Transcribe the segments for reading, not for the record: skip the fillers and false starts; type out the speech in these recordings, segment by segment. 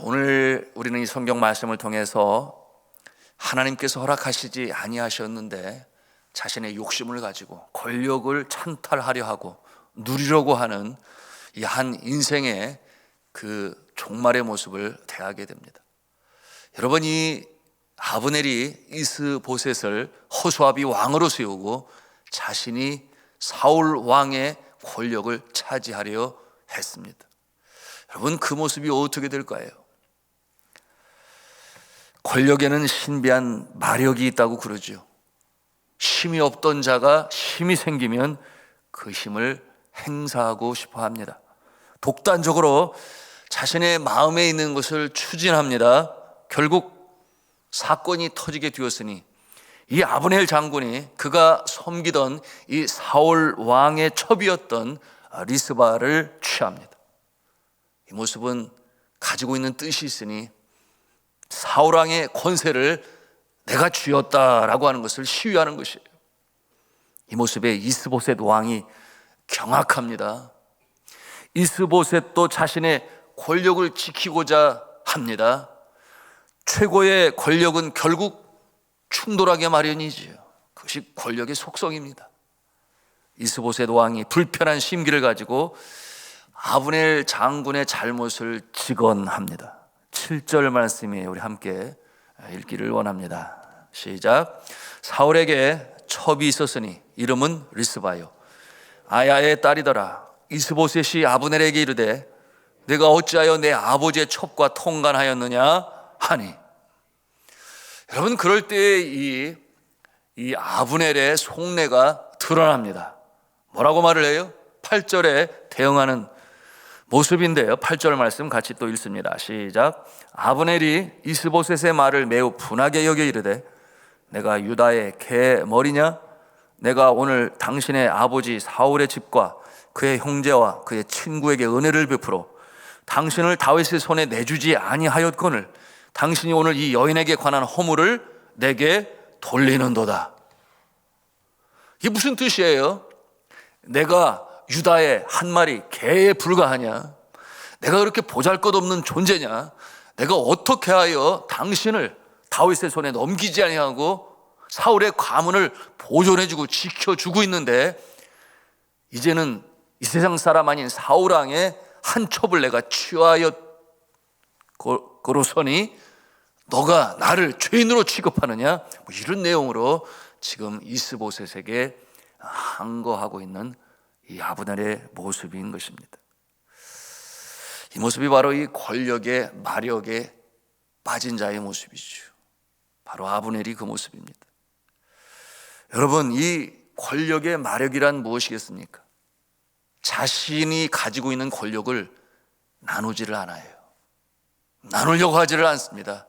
오늘 우리는 이 성경 말씀을 통해서 하나님께서 허락하시지 아니하셨는데 자신의 욕심을 가지고 권력을 찬탈하려 하고 누리려고 하는 이 한 인생의 그 종말의 모습을 대하게 됩니다. 여러분, 이 아브넬이 이스보셋을 호수아비 왕으로 세우고 자신이 사울 왕의 권력을 차지하려 했습니다. 여러분, 그 모습이 어떻게 될까요? 권력에는 신비한 마력이 있다고 그러죠. 힘이 없던 자가 힘이 생기면 그 힘을 행사하고 싶어 합니다. 독단적으로 자신의 마음에 있는 것을 추진합니다. 결국 사건이 터지게 되었으니 이 아브넬 장군이 그가 섬기던 이 사울 왕의 첩이었던 리스바를 취합니다. 이 모습은 가지고 있는 뜻이 있으니 사울 왕의 권세를 내가 쥐었다라고 하는 것을 시위하는 것이에요. 이 모습에 이스보셋 왕이 경악합니다. 이스보셋도 자신의 권력을 지키고자 합니다. 최고의 권력은 결국 충돌하게 마련이지요. 그것이 권력의 속성입니다. 이스보셋 왕이 불편한 심기를 가지고 아브넬 장군의 잘못을 직언합니다. 7절 말씀이에요. 우리 함께 읽기를 원합니다. 시작. 사울에게 첩이 있었으니 이름은 리스바요 아야의 딸이더라. 이스보셋이 아브넬에게 이르되 내가 어찌하여 내 아버지의 첩과 통간하였느냐 하니. 여러분, 그럴 때에 이 아브넬의 속내가 드러납니다. 뭐라고 말을 해요? 8절에 대응하는 모습인데요. 8절 말씀 같이 또 읽습니다. 시작. 아브넬이 이스보셋의 말을 매우 분하게 여겨 이르되 내가 유다의 개 머리냐? 내가 오늘 당신의 아버지 사울의 집과 그의 형제와 그의 친구에게 은혜를 베풀어 당신을 다윗의 손에 내주지 아니하였거늘 당신이 오늘 이 여인에게 관한 허물을 내게 돌리는도다. 이게 무슨 뜻이에요? 내가 유다의 한 마리 개에 불과하냐? 내가 그렇게 보잘것없는 존재냐? 내가 어떻게 하여 당신을 다윗의 손에 넘기지 아니하고 사울의 가문을 보존해주고 지켜주고 있는데 이제는 이 세상 사람 아닌 사울 왕의 한 첩을 내가 취하였거로서니 너가 나를 죄인으로 취급하느냐? 뭐 이런 내용으로 지금 이스보셋에게 항거하고 있는 이 아브넬의 모습인 것입니다. 이 모습이 바로 이 권력의 마력에 빠진 자의 모습이죠. 바로 아브넬이 그 모습입니다. 여러분, 이 권력의 마력이란 무엇이겠습니까? 자신이 가지고 있는 권력을 나누지를 않아요. 나누려고 하지를 않습니다.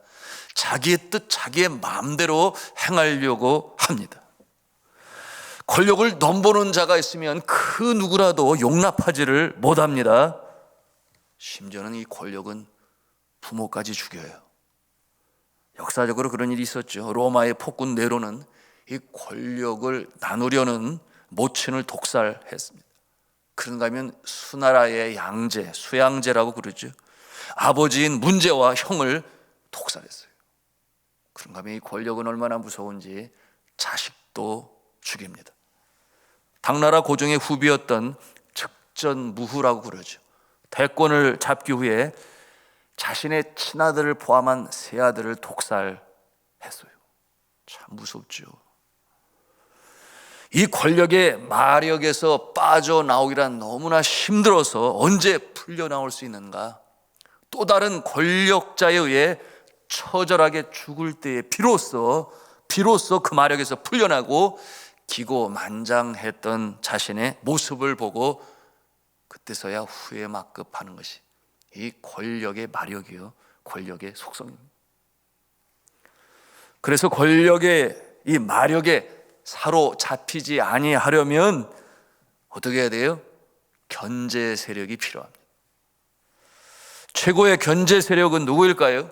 자기의 뜻, 자기의 마음대로 행하려고 합니다. 권력을 넘보는 자가 있으면 그 누구라도 용납하지를 못합니다. 심지어는 이 권력은 부모까지 죽여요. 역사적으로 그런 일이 있었죠. 로마의 폭군 네로는 이 권력을 나누려는 모친을 독살했습니다. 그런가 하면 수나라의 양제, 수양제라고 그러죠. 아버지인 문제와 형을 독살했어요. 그런가 하면 이 권력은 얼마나 무서운지 자식도 죽입니다. 당나라 고종의 후비였던 측전무후라고 그러죠. 대권을 잡기 위해 자신의 친아들을 포함한 세 아들을 독살했어요. 참 무섭죠. 이 권력의 마력에서 빠져나오기란 너무나 힘들어서 언제 풀려나올 수 있는가? 또 다른 권력자에 의해 처절하게 죽을 때에 비로소 그 마력에서 풀려나고 기고만장했던 자신의 모습을 보고 그때서야 후회 막급하는 것이 이 권력의 마력이요, 권력의 속성입니다. 그래서 권력의 이 마력에 사로잡히지 아니하려면 어떻게 해야 돼요? 견제 세력이 필요합니다. 최고의 견제 세력은 누구일까요?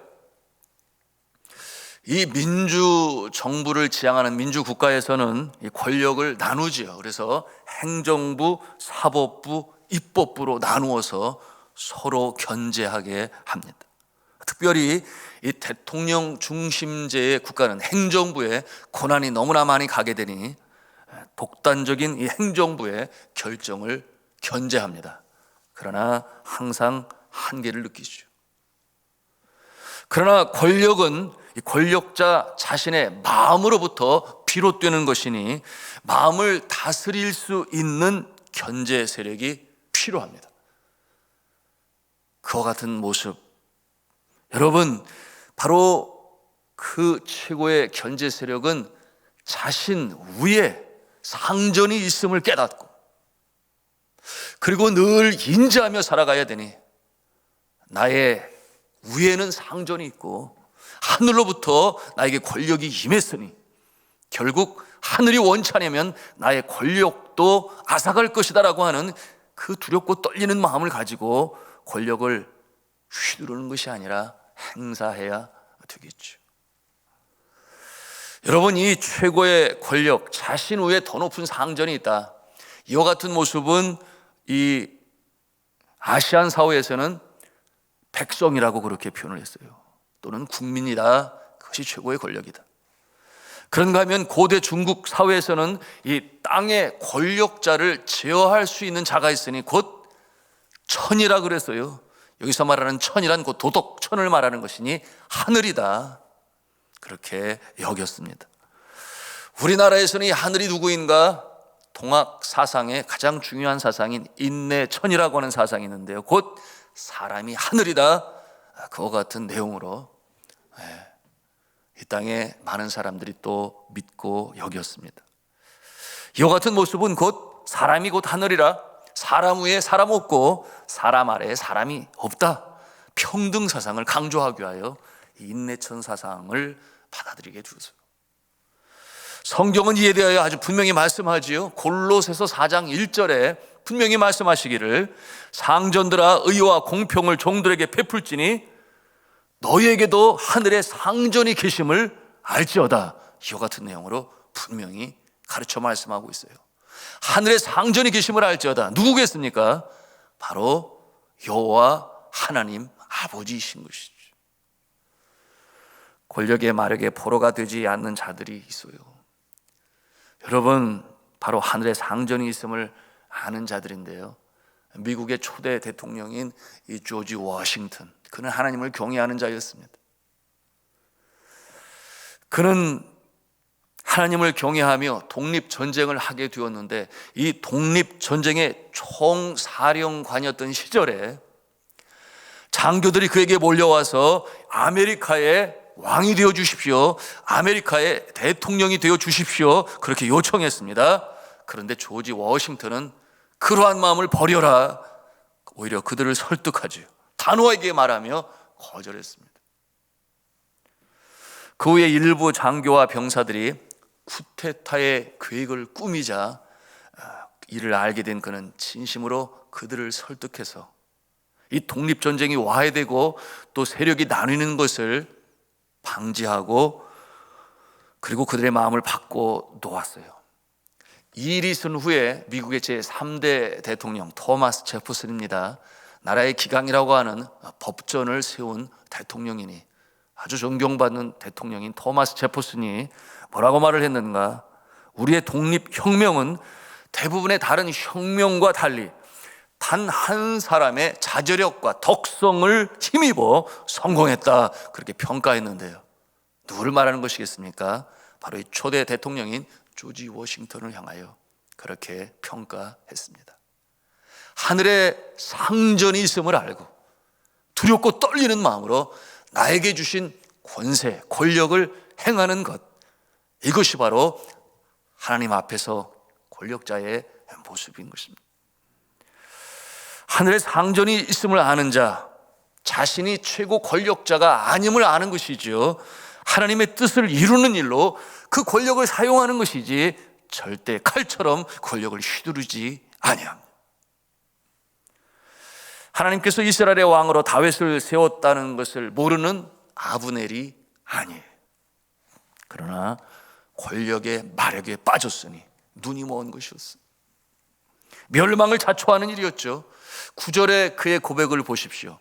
이 민주 정부를 지향하는 민주 국가에서는 이 권력을 나누지요. 그래서 행정부, 사법부, 입법부로 나누어서 서로 견제하게 합니다. 특별히 이 대통령 중심제의 국가는 행정부에 권한이 너무나 많이 가게 되니 독단적인 이 행정부의 결정을 견제합니다. 그러나 항상 한계를 느끼죠. 그러나 권력은 이 권력자 자신의 마음으로부터 비롯되는 것이니 마음을 다스릴 수 있는 견제 세력이 필요합니다. 그와 같은 모습, 여러분, 바로 그 최고의 견제 세력은 자신 위에 상전이 있음을 깨닫고 그리고 늘 인지하며 살아가야 되니 나의 위에는 상전이 있고 하늘로부터 나에게 권력이 임했으니 결국 하늘이 원치 않으면 나의 권력도 앗아갈 것이다 라고 하는 그 두렵고 떨리는 마음을 가지고 권력을 휘두르는 것이 아니라 행사해야 되겠죠. 여러분, 이 최고의 권력, 자신 위에 더 높은 상전이 있다. 이와 같은 모습은 이 아시안 사회에서는 백성이라고 그렇게 표현을 했어요. 또는 국민이다. 그것이 최고의 권력이다. 그런가 하면 고대 중국 사회에서는 이 땅의 권력자를 제어할 수 있는 자가 있으니 곧 천이라 그랬어요. 여기서 말하는 천이란 곧 도덕천을 말하는 것이니 하늘이다. 그렇게 여겼습니다. 우리나라에서는 이 하늘이 누구인가? 동학 사상의 가장 중요한 사상인 인내천이라고 하는 사상이 있는데요. 곧 사람이 하늘이다. 그와 같은 내용으로 이 땅에 많은 사람들이 또 믿고 여겼습니다. 이와 같은 모습은 곧 사람이 곧 하늘이라, 사람 위에 사람 없고 사람 아래에 사람이 없다. 평등 사상을 강조하기 위하여 인내천 사상을 받아들이게 되었어요. 성경은 이에 대하여 아주 분명히 말씀하지요. 골로새서 4장 1절에 분명히 말씀하시기를 상전들아 의와 공평을 종들에게 베풀지니 너희에게도 하늘에 상전이 계심을 알지어다. 이와 같은 내용으로 분명히 가르쳐 말씀하고 있어요. 하늘에 상전이 계심을 알지어다. 누구겠습니까? 바로 여호와 하나님 아버지이신 것이죠. 권력의 마력에 포로가 되지 않는 자들이 있어요. 여러분, 바로 하늘에 상전이 있음을 아는 자들인데요. 미국의 초대 대통령인 이 조지 워싱턴, 그는 하나님을 경외하는 자였습니다. 그는 하나님을 경외하며 독립전쟁을 하게 되었는데 이 독립전쟁의 총사령관이었던 시절에 장교들이 그에게 몰려와서 아메리카의 왕이 되어 주십시오, 아메리카의 대통령이 되어 주십시오, 그렇게 요청했습니다. 그런데 조지 워싱턴은 그러한 마음을 버려라, 오히려 그들을 설득하죠. 단호하게 말하며 거절했습니다. 그 후에 일부 장교와 병사들이 쿠데타의 계획을 꾸미자 이를 알게 된 그는 진심으로 그들을 설득해서 이 독립전쟁이 와해되고 또 세력이 나뉘는 것을 방지하고 그리고 그들의 마음을 바꿔 놓았어요. 이 일이 있은 후에 미국의 제3대 대통령 토마스 제퍼슨입니다. 나라의 기강이라고 하는 법전을 세운 대통령이니 아주 존경받는 대통령인 토마스 제퍼슨이 뭐라고 말을 했는가? 우리의 독립혁명은 대부분의 다른 혁명과 달리 단 한 사람의 자제력과 덕성을 힘입어 성공했다, 그렇게 평가했는데요. 누구를 말하는 것이겠습니까? 바로 이 초대 대통령인 조지 워싱턴을 향하여 그렇게 평가했습니다. 하늘에 상전이 있음을 알고 두렵고 떨리는 마음으로 나에게 주신 권세, 권력을 행하는 것, 이것이 바로 하나님 앞에서 권력자의 모습인 것입니다. 하늘에 상전이 있음을 아는 자, 자신이 최고 권력자가 아님을 아는 것이지요. 하나님의 뜻을 이루는 일로 그 권력을 사용하는 것이지 절대 칼처럼 권력을 휘두르지 아니합니다. 하나님께서 이스라엘의 왕으로 다윗을 세웠다는 것을 모르는 아브넬이 아니에요. 그러나 권력의 마력에 빠졌으니 눈이 먼 것이었어. 멸망을 자초하는 일이었죠. 9절에 그의 고백을 보십시오.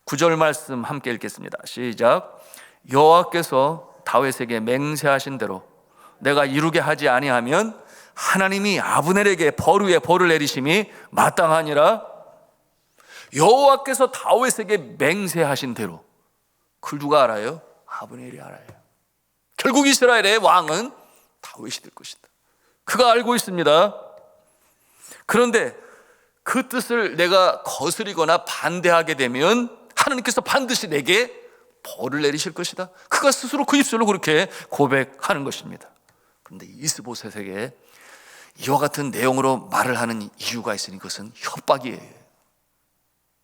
9절 말씀 함께 읽겠습니다. 시작. 여호와께서 다윗에게 맹세하신 대로 내가 이루게 하지 아니하면 하나님이 아브넬에게 벌 위에 벌을 내리심이 마땅하니라. 여호와께서 다윗에게 맹세하신 대로. 그걸 누가 알아요? 아브넬이 알아요. 결국 이스라엘의 왕은 다윗이 될 것이다. 그가 알고 있습니다. 그런데 그 뜻을 내가 거스리거나 반대하게 되면 하나님께서 반드시 내게 벌을 내리실 것이다. 그가 스스로 그 입술로 그렇게 고백하는 것입니다. 그런데 이스보셋에게 이와 같은 내용으로 말을 하는 이유가 있으니 그것은 협박이에요.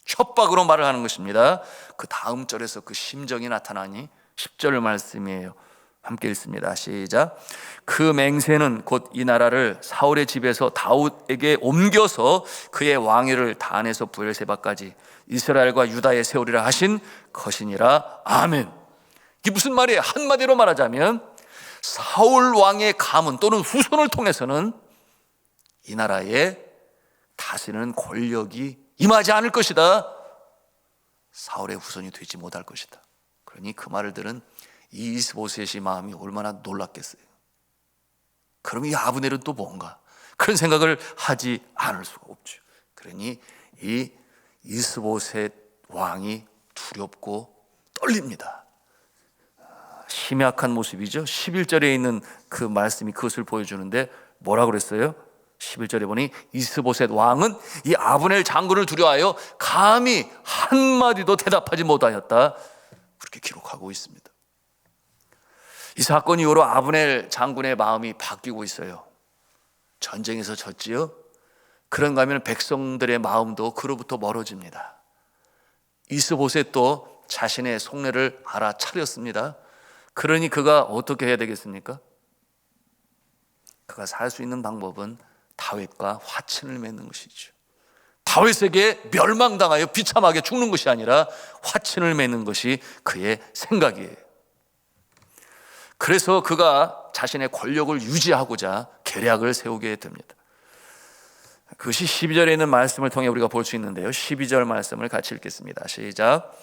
협박으로 말을 하는 것입니다. 그 다음 절에서 그 심정이 나타나니 10절 말씀이에요. 함께 읽습니다. 시작. 그 맹세는 곧 이 나라를 사울의 집에서 다윗에게 옮겨서 그의 왕위를 단에서 브엘세바까지 이스라엘과 유다에 세우리라 하신 것이니라. 아멘. 이게 무슨 말이에요? 한마디로 말하자면 사울 왕의 가문 또는 후손을 통해서는 이 나라에 다스리는 권력이 임하지 않을 것이다. 사울의 후손이 되지 못할 것이다. 그러니 그 말을 들은 이 이스보셋의 마음이 얼마나 놀랐겠어요. 그럼 이 아브넬은 또 뭔가 그런 생각을 하지 않을 수가 없죠. 그러니 이 이스보셋 왕이 두렵고 떨립니다. 심약한 모습이죠. 11절에 있는 그 말씀이 그것을 보여주는데 뭐라고 그랬어요? 11절에 보니 이스보셋 왕은 이 아브넬 장군을 두려워하여 감히 한마디도 대답하지 못하였다. 그렇게 기록하고 있습니다. 이 사건 이후로 아브넬 장군의 마음이 바뀌고 있어요. 전쟁에서 졌지요. 그런가 하면 백성들의 마음도 그로부터 멀어집니다. 이스보셋도 자신의 속내를 알아차렸습니다. 그러니 그가 어떻게 해야 되겠습니까? 그가 살 수 있는 방법은 다윗과 화친을 맺는 것이죠. 다윗에게 멸망당하여 비참하게 죽는 것이 아니라 화친을 맺는 것이 그의 생각이에요. 그래서 그가 자신의 권력을 유지하고자 계략을 세우게 됩니다. 그것이 12절에 있는 말씀을 통해 우리가 볼 수 있는데요. 12절 말씀을 같이 읽겠습니다. 시작.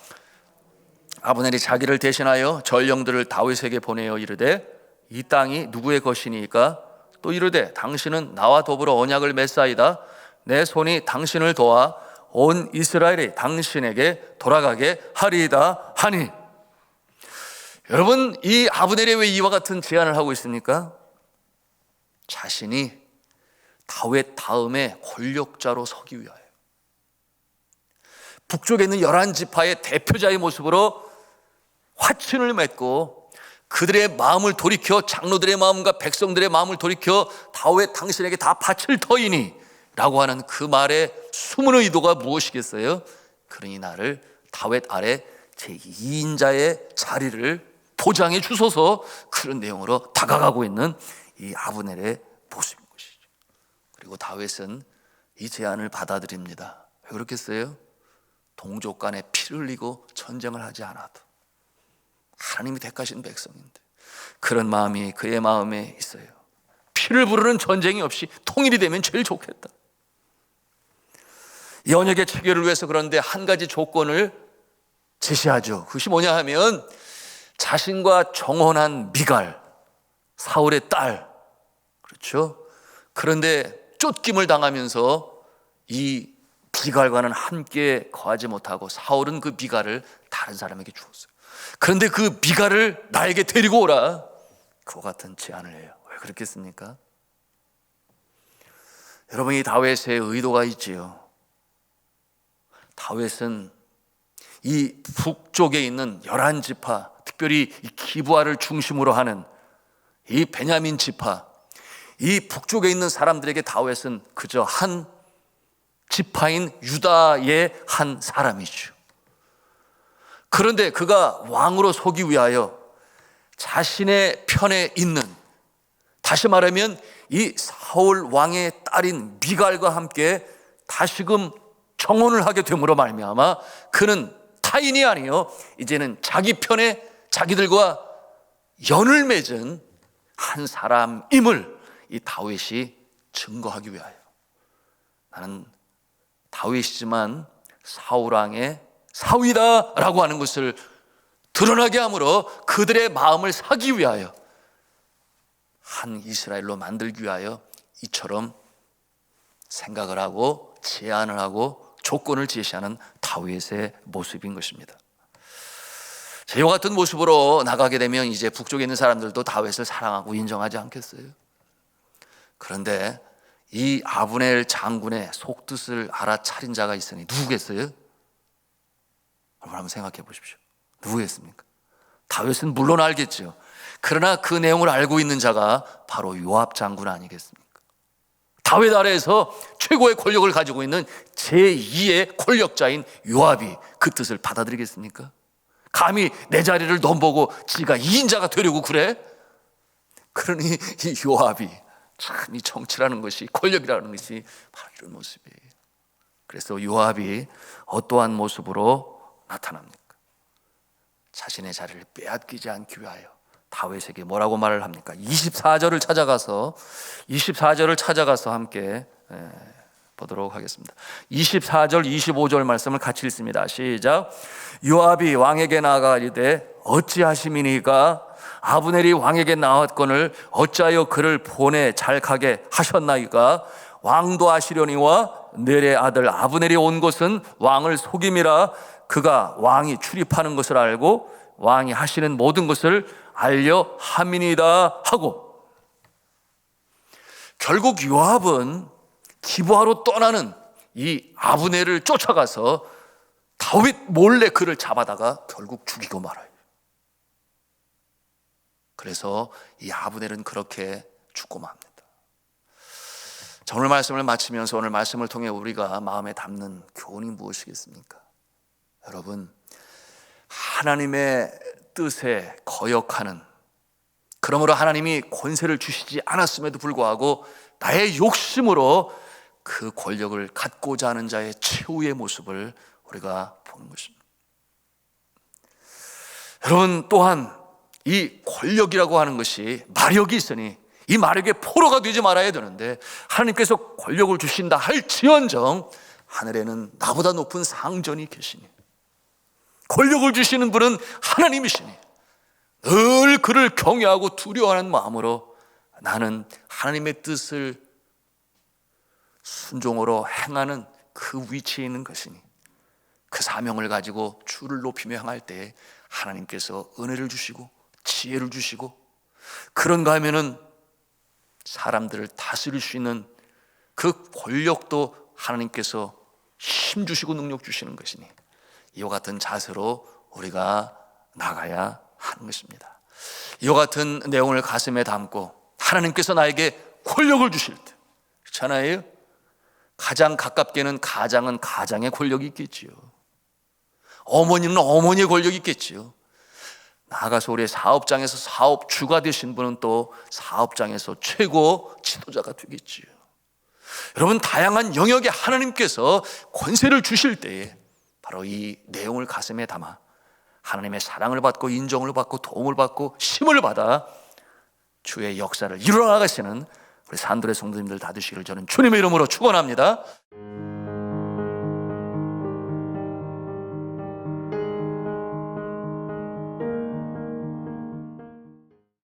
아브넬이 자기를 대신하여 전령들을 다윗에게 보내어 이르되 이 땅이 누구의 것이니까? 또 이르되 당신은 나와 더불어 언약을 맺사이다. 내 손이 당신을 도와 온 이스라엘이 당신에게 돌아가게 하리이다 하니. 여러분, 이 아브넬이 왜 이와 같은 제안을 하고 있습니까? 자신이 다윗 다음에 권력자로 서기 위하여 북쪽에 있는 11지파의 대표자의 모습으로 화친을 맺고 그들의 마음을 돌이켜 장로들의 마음과 백성들의 마음을 돌이켜 다윗 당신에게 다 바칠 터이니 라고 하는 그 말의 숨은 의도가 무엇이겠어요? 그러니 나를 다윗 아래 제2인자의 자리를 보장해 주소서, 그런 내용으로 다가가고 있는 이 아브넬의 모습인 것이죠. 그리고 다윗은 이 제안을 받아들입니다. 왜 그렇겠어요? 동족 간에 피를 흘리고 전쟁을 하지 않아도 하나님이 택하신 백성인데 그런 마음이 그의 마음에 있어요. 피를 부르는 전쟁이 없이 통일이 되면 제일 좋겠다. 이 언약의 체결을 위해서 그런데 한 가지 조건을 제시하죠. 그것이 뭐냐 하면 자신과 정혼한 미갈, 사울의 딸, 그렇죠? 그런데 쫓김을 당하면서 이 미갈과는 함께 거하지 못하고 사울은 그 미갈을 다른 사람에게 주었어요. 그런데 그 미갈을 나에게 데리고 오라. 그와 같은 제안을 해요. 왜 그렇겠습니까? 여러분, 이 다윗의 의도가 있지요. 다윗은 이 북쪽에 있는 11지파, 특별히 이 기브아를 중심으로 하는 이 베냐민 지파, 이 북쪽에 있는 사람들에게 다윗은 그저 한 지파인 유다의 한 사람이죠. 그런데 그가 왕으로 서기 위하여 자신의 편에 있는, 다시 말하면 이 사울 왕의 딸인 미갈과 함께 다시금 정혼을 하게 됨으로 말미암아 그는 타인이 아니요 이제는 자기 편에 자기들과 연을 맺은 한 사람임을 이 다윗이 증거하기 위하여, 나는 다윗이지만 사울 왕의 사위다라고 하는 것을 드러나게 함으로 그들의 마음을 사기 위하여, 한 이스라엘로 만들기 위하여 이처럼 생각을 하고 제안을 하고 조건을 제시하는 다윗의 모습인 것입니다. 이와 같은 모습으로 나가게 되면 이제 북쪽에 있는 사람들도 다윗을 사랑하고 인정하지 않겠어요? 그런데 이 아브넬 장군의 속뜻을 알아차린 자가 있으니 누구겠어요? 여러분 한번 생각해 보십시오. 누구겠습니까? 다윗은 물론 알겠죠. 그러나 그 내용을 알고 있는 자가 바로 요압 장군 아니겠습니까? 다윗 아래에서 최고의 권력을 가지고 있는 제2의 권력자인 요압이 그 뜻을 받아들이겠습니까? 감히 내 자리를 넘보고 지가 2인자가 되려고 그래? 그러니 이 요압이 참, 이 정치라는 것이, 권력이라는 것이 바로 이런 모습이에요. 그래서 요압이 어떠한 모습으로 나타납니까? 자신의 자리를 빼앗기지 않기 위하여 다윗에게 뭐라고 말을 합니까? 24절을 찾아가서 함께 보도록 하겠습니다. 24절 25절 말씀을 같이 읽습니다. 시작. 요압이 왕에게 나아가 이르되 어찌하심이니까 아브넬이 왕에게 나왔거늘 어찌하여 그를 보내 잘 가게 하셨나이까? 왕도 아시려니와 넬의 아들 아브넬이 온 것은 왕을 속임이라. 그가 왕이 출입하는 것을 알고 왕이 하시는 모든 것을 알려 함이니이다 하고, 결국 요압은 기부하러 떠나는 이 아브넬을 쫓아가서 다윗 몰래 그를 잡아다가 결국 죽이고 말아요. 그래서 이 아브넬은 그렇게 죽고 맙니다. 자, 오늘 말씀을 마치면서 오늘 말씀을 통해 우리가 마음에 담는 교훈이 무엇이겠습니까? 여러분, 하나님의 뜻에 거역하는, 그러므로 하나님이 권세를 주시지 않았음에도 불구하고 나의 욕심으로 그 권력을 갖고자 하는 자의 최후의 모습을 우리가 보는 것입니다. 여러분, 또한 이 권력이라고 하는 것이 마력이 있으니 이 마력의 포로가 되지 말아야 되는데, 하나님께서 권력을 주신다 할지언정 하늘에는 나보다 높은 상전이 계시니, 권력을 주시는 분은 하나님이시니 늘 그를 경외하고 두려워하는 마음으로 나는 하나님의 뜻을 순종으로 행하는 그 위치에 있는 것이니, 그 사명을 가지고 주를 높이며 향할 때에 하나님께서 은혜를 주시고 지혜를 주시고, 그런가 하면은 사람들을 다스릴 수 있는 그 권력도 하나님께서 힘 주시고 능력 주시는 것이니, 이와 같은 자세로 우리가 나가야 하는 것입니다. 이와 같은 내용을 가슴에 담고 하나님께서 나에게 권력을 주실 때, 그렇잖아요? 가장 가깝게는 가장은 가장의 권력이 있겠지요. 어머니는 어머니의 권력이 있겠지요. 나아가서 우리의 사업장에서 사업주가 되신 분은 또 사업장에서 최고 지도자가 되겠지요. 여러분, 다양한 영역에 하나님께서 권세를 주실 때에 바로 이 내용을 가슴에 담아 하나님의 사랑을 받고 인정을 받고 도움을 받고 힘을 받아 주의 역사를 이루어 나가시는 우리 산돌의 성도님들 다 되시기를 저는 주님의 이름으로 축원합니다.